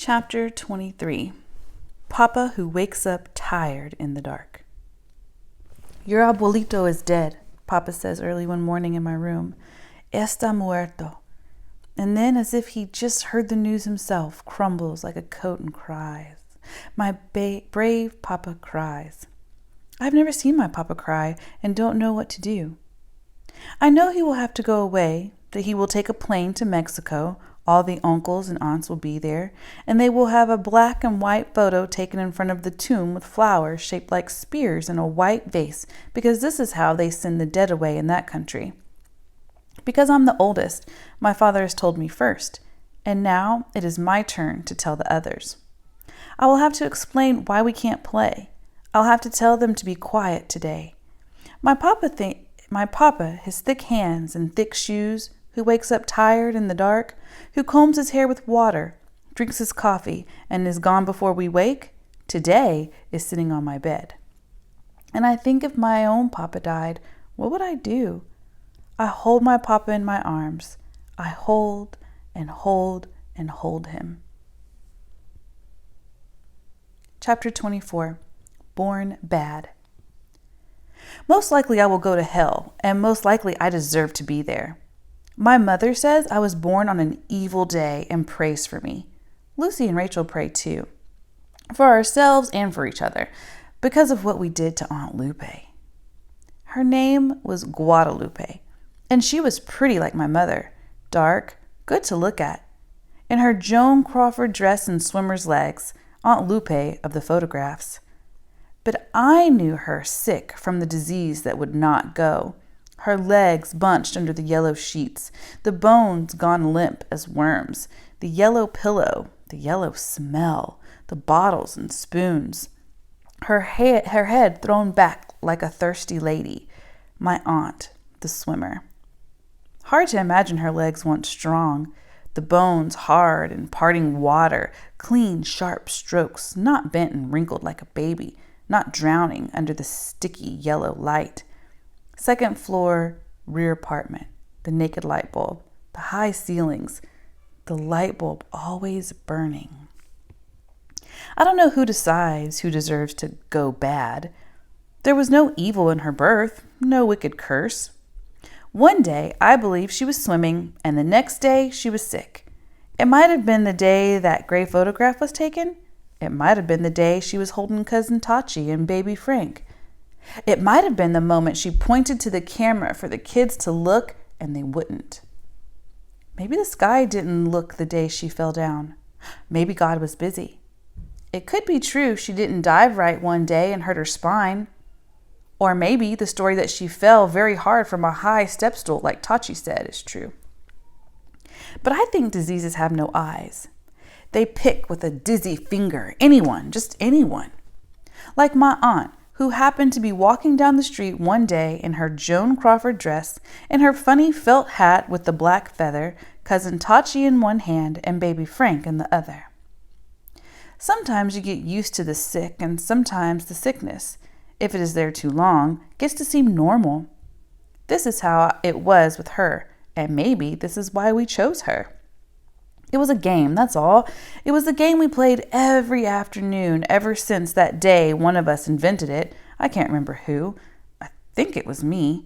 Chapter 23. Papa who wakes up tired in the dark. Your abuelito is dead, Papa says early one morning in my room. Está muerto. And then, as if he just heard the news himself, crumbles like a coat and cries. My brave Papa cries. I've never seen my Papa cry and don't know what to do. I know he will have to go away, that he will take a plane to Mexico. All the uncles and aunts will be there, and they will have a black and white photo taken in front of the tomb with flowers shaped like spears in a white vase, because this is how they send the dead away in that country. Because I'm the oldest, my father has told me first, and now it is my turn to tell the others. I will have to explain why we can't play. I'll have to tell them to be quiet today. My papa, his thick hands and thick shoes, who wakes up tired in the dark, who combs his hair with water, drinks his coffee, and is gone before we wake, today is sitting on my bed. And I think if my own papa died, what would I do? I hold my papa in my arms. I hold and hold and hold him. Chapter 24. Born Bad. Most likely I will go to hell, and most likely I deserve to be there. My mother says I was born on an evil day and prays for me. Lucy and Rachel pray too. For ourselves and for each other, because of what we did to Aunt Lupe. Her name was Guadalupe, and she was pretty like my mother, dark, good to look at. In her Joan Crawford dress and swimmer's legs, Aunt Lupe of the photographs. But I knew her sick from the disease that would not go. Her legs bunched under the yellow sheets, the bones gone limp as worms, the yellow pillow, the yellow smell, the bottles and spoons. Her head thrown back like a thirsty lady, my aunt, the swimmer. Hard to imagine her legs once strong, the bones hard and parting water, clean, sharp strokes, not bent and wrinkled like a baby, not drowning under the sticky yellow light. Second floor, rear apartment, the naked light bulb, the high ceilings, the light bulb always burning. I don't know who decides who deserves to go bad. There was no evil in her birth, no wicked curse. One day, I believe she was swimming, and the next day she was sick. It might have been the day that gray photograph was taken. It might have been the day she was holding Cousin Tachi and baby Frank. It might have been the moment she pointed to the camera for the kids to look and they wouldn't. Maybe the sky didn't look the day she fell down. Maybe God was busy. It could be true she didn't dive right one day and hurt her spine. Or maybe the story that she fell very hard from a high step stool, like Tachi said, is true. But I think diseases have no eyes. They pick with a dizzy finger, anyone, just anyone. Like my aunt, who happened to be walking down the street one day in her Joan Crawford dress, in her funny felt hat with the black feather, Cousin Tachi in one hand and baby Frank in the other. Sometimes you get used to the sick, and sometimes the sickness, if it is there too long, gets to seem normal. This is how it was with her, and maybe this is why we chose her. It was a game, that's all. It was the game we played every afternoon ever since that day one of us invented it. I can't remember who. I think it was me.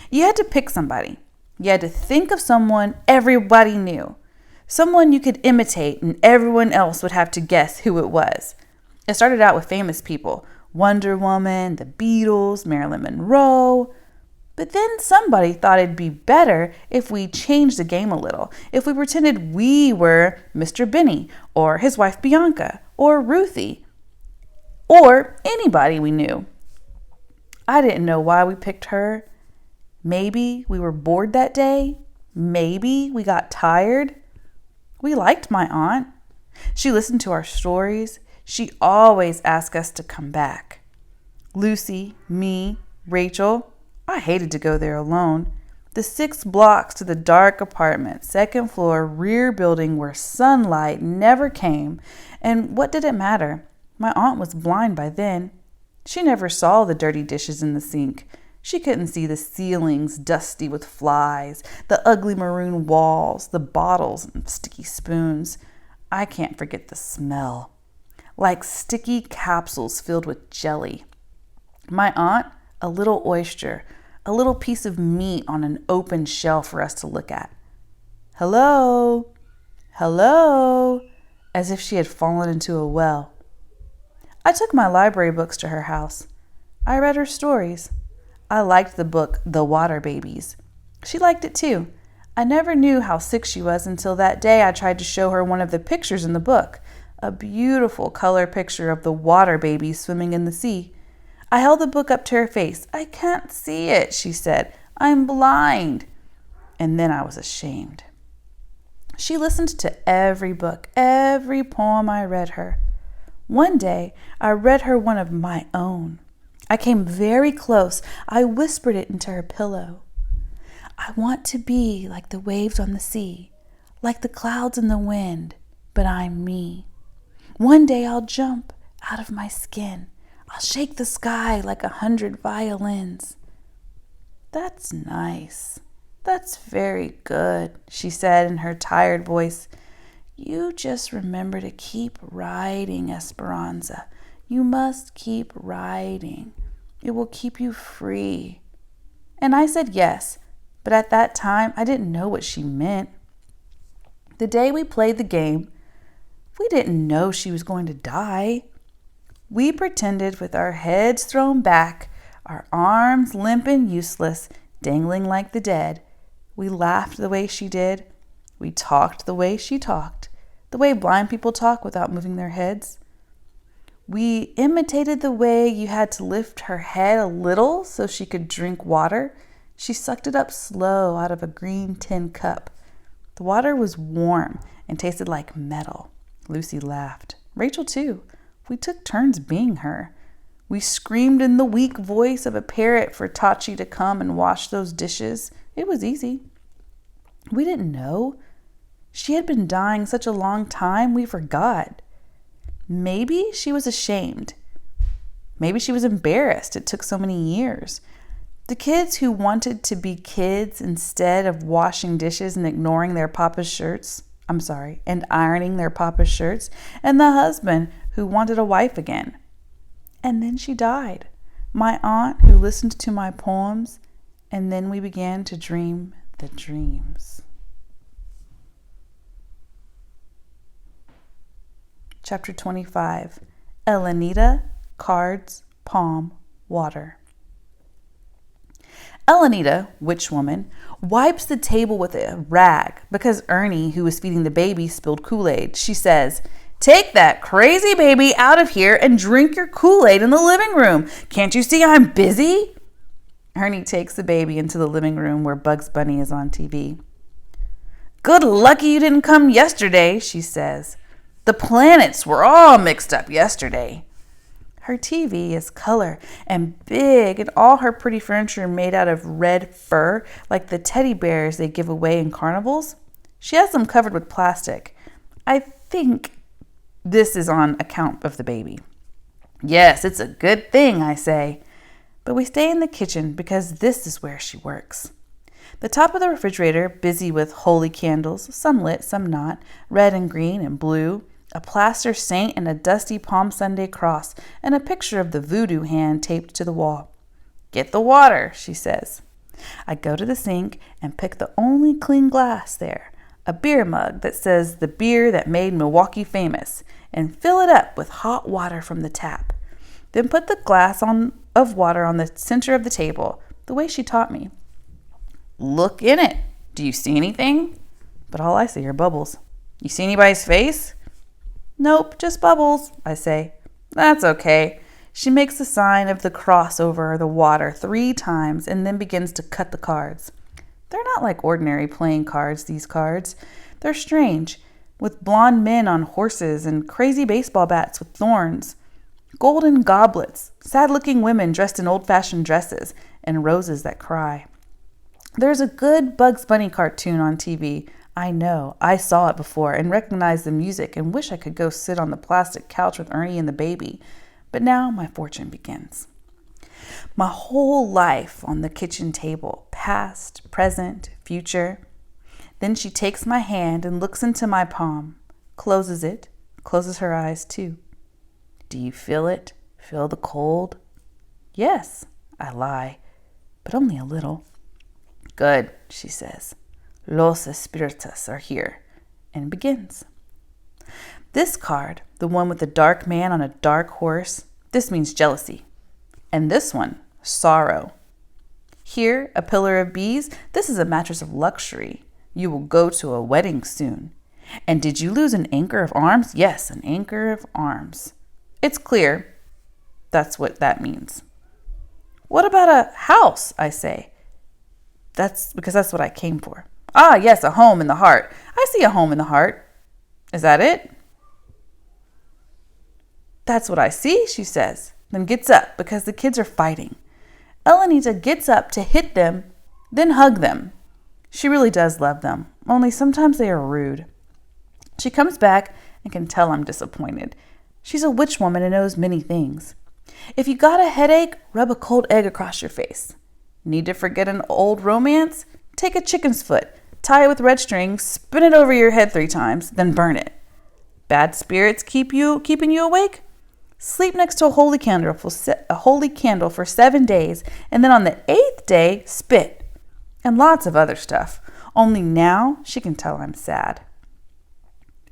You had to pick somebody. You had to think of someone everybody knew. Someone you could imitate and everyone else would have to guess who it was. It started out with famous people. Wonder Woman, the Beatles, Marilyn Monroe. But then somebody thought it'd be better if we changed the game a little, if we pretended we were Mr. Benny, or his wife Bianca, or Ruthie, or anybody we knew. I didn't know why we picked her. Maybe we were bored that day. Maybe we got tired. We liked my aunt. She listened to our stories. She always asked us to come back. Lucy, me, Rachel. I hated to go there alone. The 6 blocks to the dark apartment, second floor, rear building where sunlight never came. And what did it matter? My aunt was blind by then. She never saw the dirty dishes in the sink. She couldn't see the ceilings dusty with flies, the ugly maroon walls, the bottles and sticky spoons. I can't forget the smell. Like sticky capsules filled with jelly. My aunt, a little oyster, a little piece of meat on an open shell for us to look at. Hello? Hello? As if she had fallen into a well. I took my library books to her house. I read her stories. I liked the book, The Water Babies. She liked it too. I never knew how sick she was until that day I tried to show her one of the pictures in the book, a beautiful color picture of the water babies swimming in the sea. I held the book up to her face. I can't see it, she said. I'm blind. And then I was ashamed. She listened to every book, every poem I read her. One day, I read her one of my own. I came very close. I whispered it into her pillow. I want to be like the waves on the sea, like the clouds in the wind, but I'm me. One day I'll jump out of my skin. I'll shake the sky like 100 violins. That's nice. That's very good, she said in her tired voice. You just remember to keep riding, Esperanza. You must keep riding. It will keep you free. And I said yes, but at that time I didn't know what she meant. The day we played the game, we didn't know she was going to die. We pretended with our heads thrown back, our arms limp and useless, dangling like the dead. We laughed the way she did. We talked the way she talked, the way blind people talk without moving their heads. We imitated the way you had to lift her head a little so she could drink water. She sucked it up slow out of a green tin cup. The water was warm and tasted like metal. Lucy laughed. Rachel too. We took turns being her. We screamed in the weak voice of a parrot for Tachi to come and wash those dishes. It was easy. We didn't know. She had been dying such a long time, we forgot. Maybe she was ashamed. Maybe she was embarrassed it took so many years. The kids who wanted to be kids instead of washing dishes and ignoring their papa's shirts, and ironing their papa's shirts, and the husband who wanted a wife again. And then she died. My aunt who listened to my poems, and then we began to dream the dreams. Chapter 25, Elenita, Cards, Palm, Water. Elenita, witch woman, wipes the table with a rag because Ernie, who was feeding the baby, spilled Kool-Aid. She says, "Take that crazy baby out of here and drink your Kool-Aid in the living room. Can't you see I'm busy?" Ernie takes the baby into the living room where Bugs Bunny is on TV. "Good lucky you didn't come yesterday," she says. "The planets were all mixed up yesterday." Her TV is color and big, and all her pretty furniture made out of red fur, like the teddy bears they give away in carnivals. She has them covered with plastic. I think this is on account of the baby. Yes, it's a good thing, I say. But we stay in the kitchen because this is where she works. The top of the refrigerator, busy with holy candles, some lit, some not, red and green and blue, a plaster saint and a dusty Palm Sunday cross, and a picture of the voodoo hand taped to the wall. "Get the water," she says. I go to the sink and pick the only clean glass there, a beer mug that says the beer that made Milwaukee famous, and fill it up with hot water from the tap. Then put the glass of water on the center of the table, the way she taught me. "Look in it. Do you see anything?" But all I see are bubbles. "You see anybody's face?" "Nope, just bubbles," I say. "That's okay." She makes the sign of the cross over the water 3 times and then begins to cut the cards. They're not like ordinary playing cards, these cards. They're strange, with blonde men on horses and crazy baseball bats with thorns, golden goblets, sad-looking women dressed in old-fashioned dresses, and roses that cry. There's a good Bugs Bunny cartoon on TV. I know. I saw it before and recognized the music and wish I could go sit on the plastic couch with Ernie and the baby. But now my fortune begins. My whole life on the kitchen table, past, present, future. Then she takes my hand and looks into my palm. closes it, closes her eyes too. Do you feel it? Feel the cold? Yes, I lie, but only a little. Good, she says. Los espíritus are here, and begins. This card, the one with the dark man on a dark horse, this means jealousy. And this one, sorrow. Here, a pillar of bees, this is a mattress of luxury. You will go to a wedding soon. And did you lose an anchor of arms? Yes, an anchor of arms. It's clear. That's what that means. What about a house, I say? That's because that's what I came for. Ah, yes, a home in the heart. I see a home in the heart. Is that it? That's what I see, she says, then gets up because the kids are fighting. Elenita gets up to hit them, then hug them. She really does love them, only sometimes they are rude. She comes back and can tell I'm disappointed. She's a witch woman and knows many things. If you got a headache, rub a cold egg across your face. Need to forget an old romance? Take a chicken's foot, tie it with red string, spin it over your head 3 times, then burn it. Bad spirits keeping you awake? Sleep next to a holy candle for 7 days, and then on the 8th day, spit. And lots of other stuff. Only now she can tell I'm sad.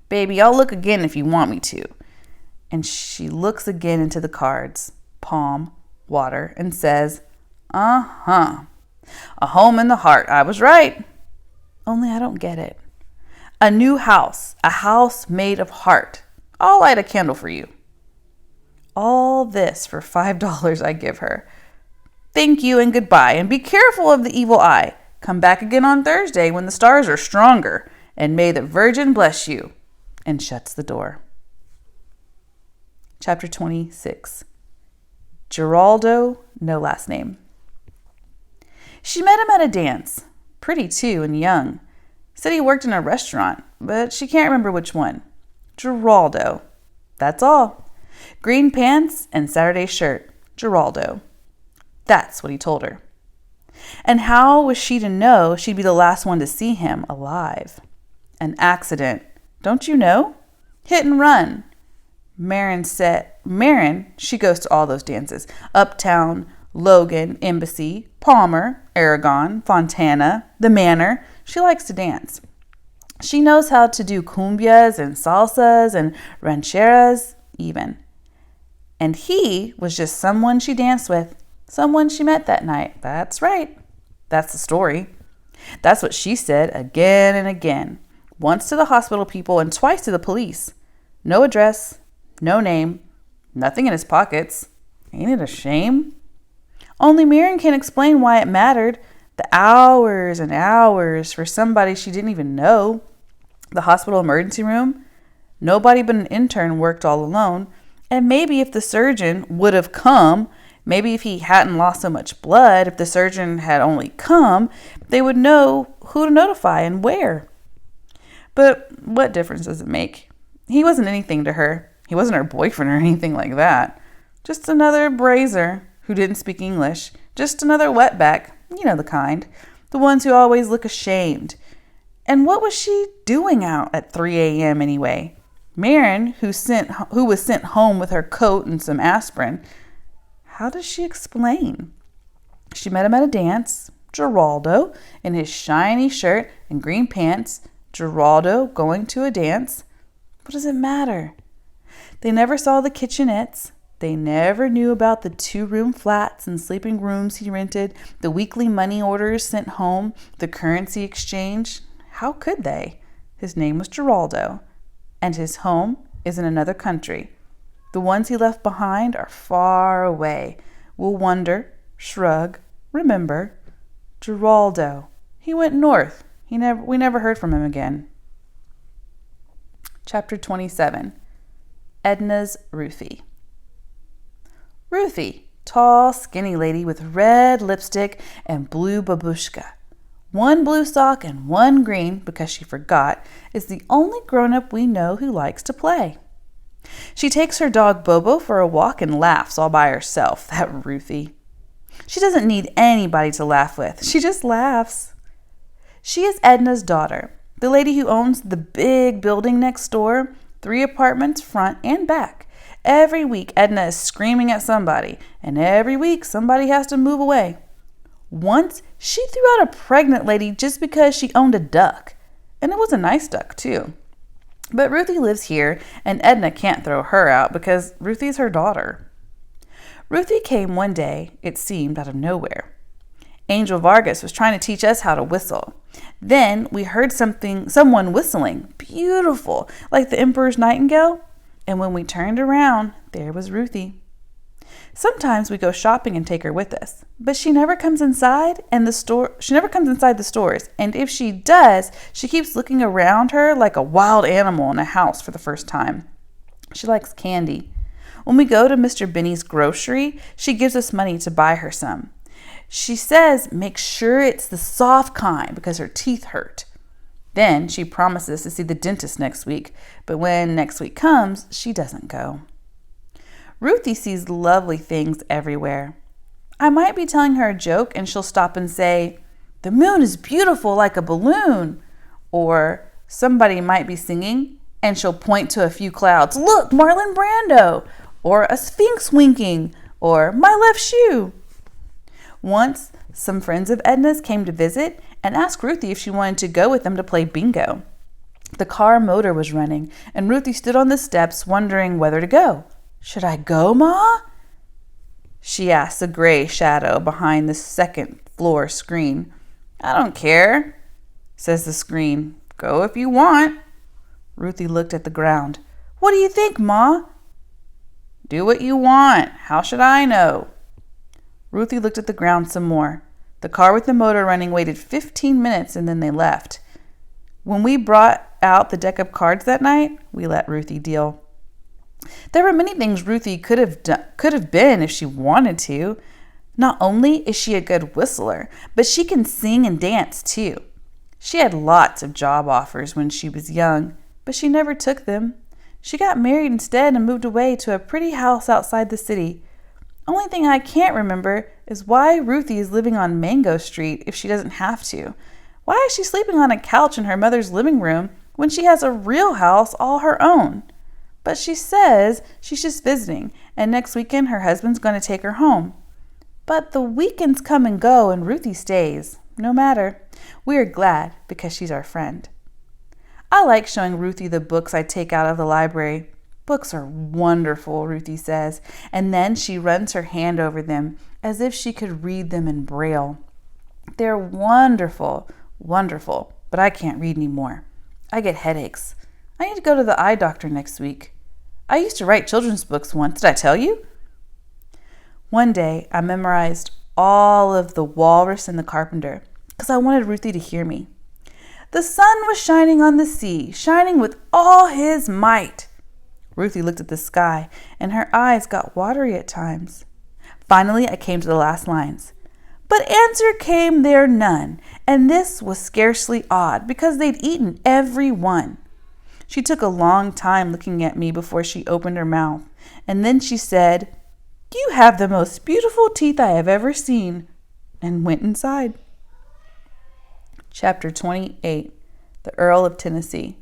Baby, I'll look again if you want me to. And she looks again into the cards, palm, water, and says, Uh-huh. A home in the heart. I was right. Only I don't get it. A new house. A house made of heart. I'll light a candle for you. All this for $5 I give her. Thank you and goodbye, and be careful of the evil eye. Come back again on Thursday when the stars are stronger, and may the Virgin bless you. And shuts the door. Chapter 26. Geraldo, no last name. She met him at a dance. Pretty too, and young. Said he worked in a restaurant, but she can't remember which one. Geraldo. That's all. Green pants and Saturday shirt. Geraldo. That's what he told her. And how was she to know she'd be the last one to see him alive? An accident. Don't you know? Hit and run. Marin, she goes to all those dances. Uptown, Logan, Embassy, Palmer, Aragon, Fontana, the Manor. She likes to dance. She knows how to do cumbias and salsas and rancheras even. And he was just someone she danced with, someone she met that night. That's right. That's the story. That's what she said again and again. Once to the hospital people and twice to the police. No address, no name, nothing in his pockets. Ain't it a shame? Only Marion can explain why it mattered. The hours and hours for somebody she didn't even know. The hospital emergency room. Nobody but an intern worked all alone. And maybe if the surgeon would have come, maybe if he hadn't lost so much blood, if the surgeon had only come, they would know who to notify and where. But what difference does it make? He wasn't anything to her. He wasn't her boyfriend or anything like that. Just another brazier who didn't speak English. Just another wetback. You know the kind. The ones who always look ashamed. And what was she doing out at 3 a.m. anyway? Marin, who was sent home with her coat and some aspirin. How does she explain? She met him at a dance. Geraldo in his shiny shirt and green pants. Geraldo going to a dance. What does it matter? They never saw the kitchenettes. They never knew about the 2-room flats and sleeping rooms he rented, the weekly money orders sent home, the currency exchange. How could they? His name was Geraldo, and his home is in another country. The ones he left behind are far away. We'll wonder, shrug, remember. Geraldo. He went north. We never heard from him again. Chapter 27. Edna's Ruthie. Ruthie, tall, skinny lady with red lipstick and blue babushka. 1 blue sock and 1 green, because she forgot, is the only grown-up we know who likes to play. She takes her dog Bobo for a walk and laughs all by herself, that Ruthie. She doesn't need anybody to laugh with. She just laughs. She is Edna's daughter, The lady who owns the big building next door, 3 apartments front and back. Every week, Edna is screaming at somebody, and every week somebody has to move away. Once, she threw out a pregnant lady just because she owned a duck. And it was a nice duck, too. But Ruthie lives here, and Edna can't throw her out because Ruthie's her daughter. Ruthie came one day, it seemed, out of nowhere. Angel Vargas was trying to teach us how to whistle. Then we heard someone whistling, beautiful, like the Emperor's nightingale. And when we turned around, there was Ruthie. Sometimes we go shopping and take her with us, but she never comes inside the stores. And if she does, she keeps looking around her like a wild animal in a house for the first time. She likes candy. When we go to Mr. Benny's grocery, she gives us money to buy her some. She says make sure it's the soft kind because her teeth hurt. Then she promises to see the dentist next week, but when next week comes, she doesn't go. Ruthie sees lovely things everywhere. I might be telling her a joke and she'll stop and say, "The moon is beautiful like a balloon." Or somebody might be singing and she'll point to a few clouds. "Look, Marlon Brando." Or a sphinx winking. Or my left shoe. Once, some friends of Edna's came to visit and asked Ruthie if she wanted to go with them to play bingo. The car motor was running, and Ruthie stood on the steps wondering whether to go. "Should I go, Ma?" she asked the gray shadow behind the second floor screen. "I don't care," says the screen. "Go if you want." Ruthie looked at the ground. "What do you think, Ma?" "Do what you want. How should I know?" Ruthie looked at the ground some more. The car with the motor running waited 15 minutes and then they left. When we brought out the deck of cards that night, we let Ruthie deal. There were many things Ruthie could have been if she wanted to. Not only is she a good whistler, but she can sing and dance too. She had lots of job offers when she was young, but she never took them. She got married instead and moved away to a pretty house outside the city. Only thing I can't remember is why Ruthie is living on Mango Street if she doesn't have to. Why is she sleeping on a couch in her mother's living room when she has a real house all her own? But she says she's just visiting, and next weekend her husband's going to take her home. But the weekends come and go, and Ruthie stays. No matter. We are glad because she's our friend. I like showing Ruthie the books I take out of the library. Books are wonderful, Ruthie says, and then she runs her hand over them as if she could read them in Braille. They're wonderful, wonderful, but I can't read anymore. I get headaches. I need to go to the eye doctor next week. I used to write children's books once. Did I tell you? One day, I memorized all of The Walrus and the Carpenter because I wanted Ruthie to hear me. The sun was shining on the sea, shining with all his might. Ruthie looked at the sky, and her eyes got watery at times. Finally, I came to the last lines. But answer came there none, and this was scarcely odd, because they'd eaten every one. She took a long time looking at me before she opened her mouth, and then she said, "You have the most beautiful teeth I have ever seen," and went inside. Chapter 28, The Earl of Tennessee.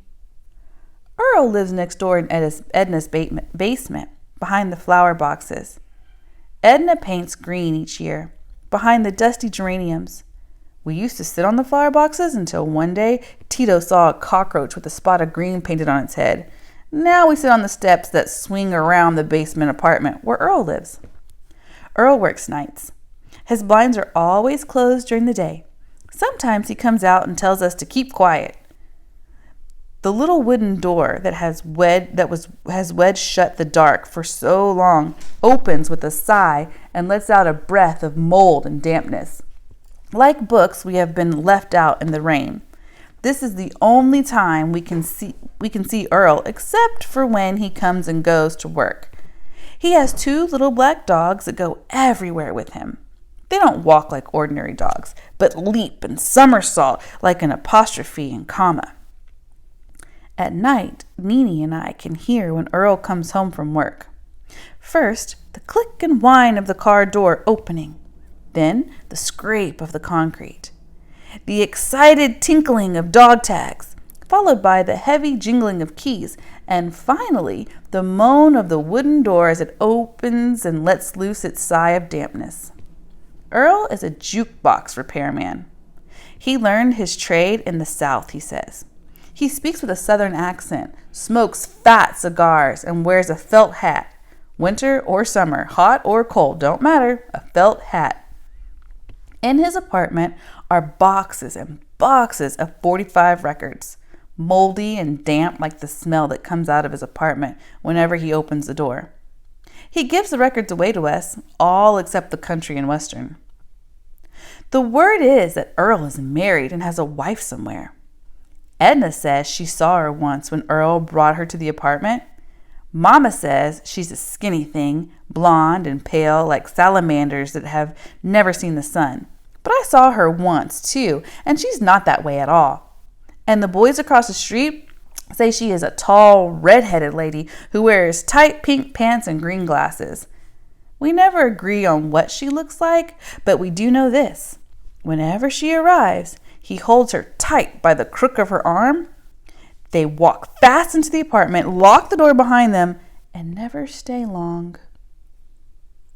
Earl lives next door in Edna's basement, behind the flower boxes. Edna paints green each year, behind the dusty geraniums. We used to sit on the flower boxes until one day Tito saw a cockroach with a spot of green painted on its head. Now we sit on the steps that swing around the basement apartment where Earl lives. Earl works nights. His blinds are always closed during the day. Sometimes he comes out and tells us to keep quiet. The little wooden door that has wedged shut the dark for so long opens with a sigh and lets out a breath of mold and dampness. Like books, we have been left out in the rain. This is the only time we can see Earl, except for when he comes and goes to work. He has 2 little black dogs that go everywhere with him. They don't walk like ordinary dogs, but leap and somersault like an apostrophe and comma. At night, Nene and I can hear when Earl comes home from work. First, the click and whine of the car door opening. Then, the scrape of the concrete. The excited tinkling of dog tags. followed by the heavy jingling of keys, and finally the moan of the wooden door as it opens and lets loose its sigh of dampness. Earl is a jukebox repairman. He learned his trade in the South, he says. He speaks with a Southern accent, smokes fat cigars, and wears a felt hat. Winter or summer, hot or cold, don't matter, a felt hat. In his apartment are boxes and boxes of 45 records, moldy and damp like the smell that comes out of his apartment whenever he opens the door. He gives the records away to us, all except the country and western. The word is that Earl is married and has a wife somewhere. Edna says she saw her once when Earl brought her to the apartment. Mama says she's a skinny thing, blonde and pale like salamanders that have never seen the sun. But I saw her once, too, and she's not that way at all. And the boys across the street say she is a tall, red-headed lady who wears tight pink pants and green glasses. We never agree on what she looks like, but we do know this. Whenever she arrives, he holds her tight by the crook of her arm. They walk fast into the apartment, lock the door behind them, and never stay long.